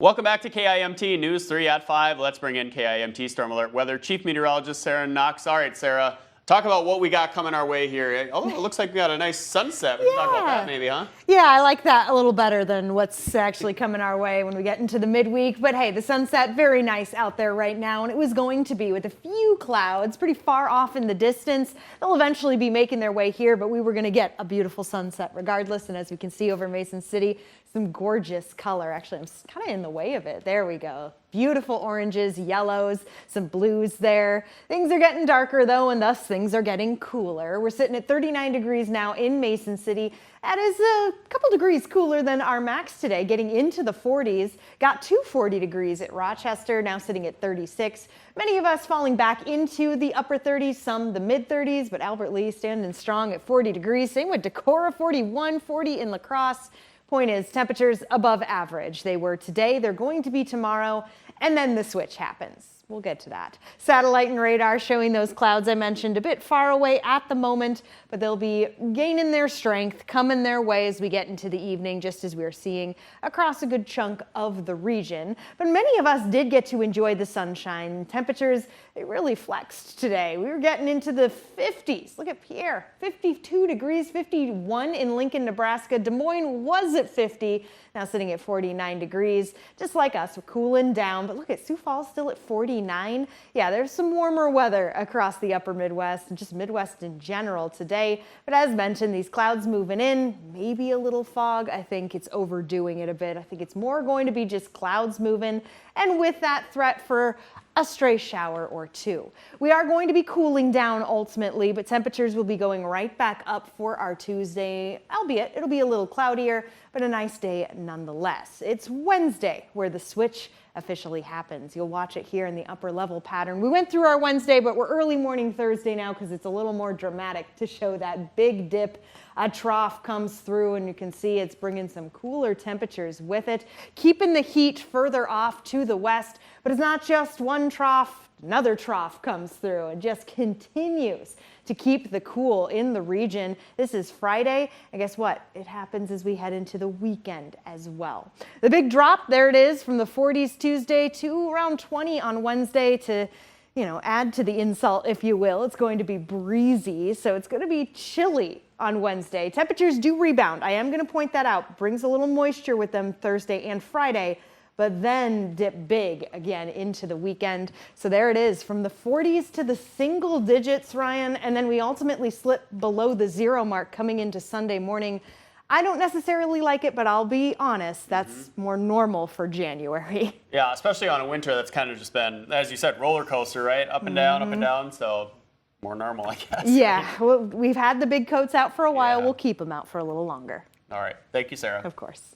Welcome back to KIMT News 3 at 5. Let's bring in KIMT Storm Alert Weather Chief Meteorologist Sarah Knox. All right, Sarah, talk about what we got coming our way here. Oh, it looks like we got a nice sunset. We can talk about that maybe, huh? Yeah, I like that a little better than what's actually coming our way when we get into the midweek. But hey, the sunset, very nice out there right now. And it was going to be with a few clouds pretty far off in the distance. They'll eventually be making their way here, but we were going to get a beautiful sunset regardless. And as we can see over Mason City, some gorgeous color. Actually, I'm kind of in the way of it. There we go. Beautiful oranges, yellows, some blues there. Things are getting darker though, and thus things are getting cooler. We're sitting at 39 degrees now in Mason City. That is a couple degrees cooler than our max today, getting into the 40s. Got to 40 degrees at Rochester, now sitting at 36. Many of us falling back into the upper 30s, some the mid 30s, but Albert Lee standing strong at 40 degrees. Same with Decorah, 41, 40 in La Crosse. Point is, temperatures above average. They were today, they're going to be tomorrow, and then the switch happens. We'll get to that. Satellite and radar showing those clouds I mentioned a bit far away at the moment, but they'll be gaining their strength, coming their way as we get into the evening, just as we're seeing across a good chunk of the region. But many of us did get to enjoy the sunshine. Temperatures, they really flexed today. We were getting into the 50s. Look at Pierre, 52 degrees, 51 in Lincoln, Nebraska. Des Moines was at 50, now sitting at 49 degrees. Just like us, we're cooling down, but look at Sioux Falls still at 49. Yeah, there's some warmer weather across the upper Midwest and just Midwest in general today. But as mentioned, these clouds moving in, maybe a little fog. I think it's overdoing it a bit. I think it's more going to be just clouds moving, and with that threat for a stray shower or two. We are going to be cooling down ultimately, but temperatures will be going right back up for our Tuesday, albeit it'll be a little cloudier, but a nice day nonetheless. It's Wednesday where the switch officially happens. You'll watch it here in the upper level pattern. We went through our Wednesday, but we're early morning Thursday now because it's a little more dramatic to show that big dip. A trough comes through and you can see it's bringing some cooler temperatures with it, keeping the heat further off to the west. But it's not just one trough, another trough comes through and just continues to keep the cool in the region. This is Friday, and guess what? It happens as we head into the weekend as well. The big drop, there it is, from the 40s Tuesday to around 20 on Wednesday to, add to the insult, if you will. It's going to be breezy, so it's going to be chilly on Wednesday. Temperatures do rebound. I am going to point that out. Brings a little moisture with them Thursday and Friday, but then dip big again into the weekend. So there it is, from the 40s to the single digits, Ryan, and then we ultimately slip below the 0 mark coming into Sunday morning. I don't necessarily like it, but I'll be honest, that's more normal for January. Yeah, especially on a winter that's kind of just been, as you said, roller coaster, right? Up and down, so more normal, I guess. Yeah, well, we've had the big coats out for a while. Yeah. We'll keep them out for a little longer. All right. Thank you, Sarah. Of course.